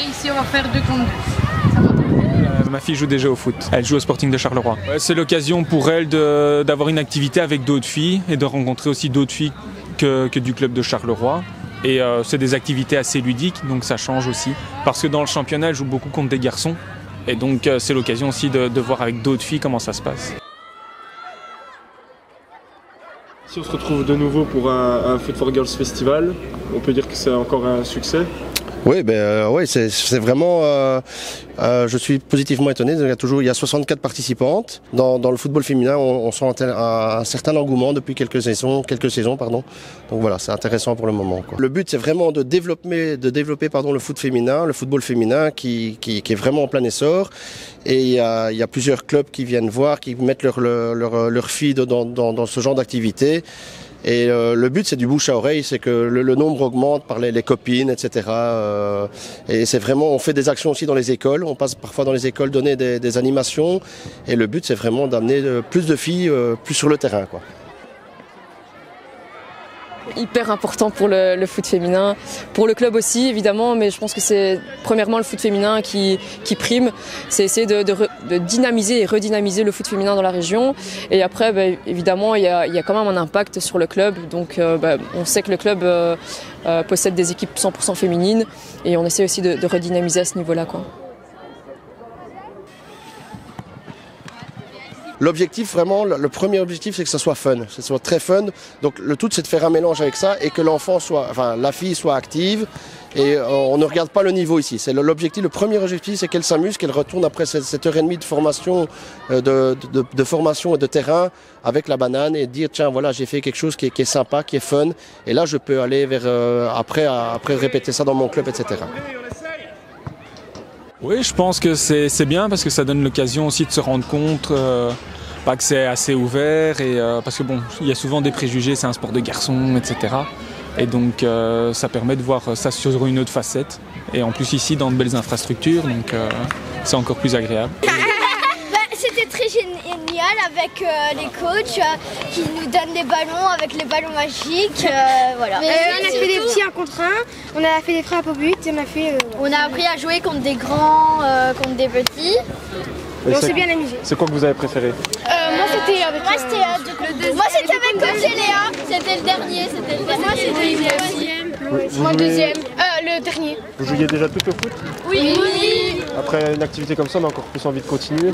ici, on va faire 2 contre 2. Ça va? Ma fille joue déjà au foot. Elle joue au Sporting de Charleroi. Ouais, c'est l'occasion pour elle d'avoir une activité avec d'autres filles et de rencontrer aussi d'autres filles que du club de Charleroi. Et c'est des activités assez ludiques, donc ça change aussi. Parce que dans le championnat, elle joue beaucoup contre des garçons. Et donc c'est l'occasion aussi de voir avec d'autres filles comment ça se passe. Si on se retrouve de nouveau pour un Foot for Girls Festival, on peut dire que c'est encore un succès. Oui, c'est vraiment. Je suis positivement étonné. Il y a 64 participantes. Dans le football féminin, on sent un certain engouement depuis quelques saisons. Donc voilà, c'est intéressant pour le moment, quoi. Le but, c'est vraiment de développer le foot féminin, le football féminin qui est vraiment en plein essor. Et il y a plusieurs clubs qui viennent voir, qui mettent leurs filles dans ce genre d'activité. Et le but, c'est du bouche à oreille, c'est que le nombre augmente par les copines, etc. Et c'est vraiment, on fait des actions aussi dans les écoles, on passe parfois dans les écoles donner des animations. Et le but, c'est vraiment d'amener plus de filles plus sur le terrain, quoi. Hyper important pour le foot féminin, pour le club aussi évidemment, mais je pense que c'est premièrement le foot féminin qui prime, c'est essayer de dynamiser et redynamiser le foot féminin dans la région. Et après évidemment il y a quand même un impact sur le club, donc on sait que le club possède des équipes 100% féminines et on essaie aussi de redynamiser à ce niveau-là, quoi. L'objectif, vraiment, le premier objectif, c'est que ça soit fun, que ça soit très fun. Donc le tout, c'est de faire un mélange avec ça et que la fille soit active. Et on ne regarde pas le niveau ici. C'est l'objectif, le premier objectif, c'est qu'elle s'amuse, qu'elle retourne après cette heure et demie de formation, de formation et de terrain avec la banane et dire tiens voilà, j'ai fait quelque chose qui est sympa, qui est fun. Et là, je peux aller vers après répéter ça dans mon club, etc. Oui, je pense que c'est bien parce que ça donne l'occasion aussi de se rendre compte que c'est assez ouvert et parce que bon, il y a souvent des préjugés, c'est un sport de garçons, etc. Et donc ça permet de voir ça sur une autre facette. Et en plus ici dans de belles infrastructures, donc c'est encore plus agréable. C'était très génial avec les coachs qui nous donnent des ballons avec les ballons magiques. Voilà. On a fait des petits 1 contre 1, on a fait des frappes au but et on a appris à jouer contre des grands, contre des petits. Et on s'est bien amusé. C'est quoi que vous avez préféré? Moi c'était avec Moi c'était avec Coach et Léa. C'était le dernier. Moi c'était le deuxième. Moi deuxième. Le dernier. Vous jouiez déjà tout au foot? Oui. Après une activité comme ça, on a encore plus envie de continuer.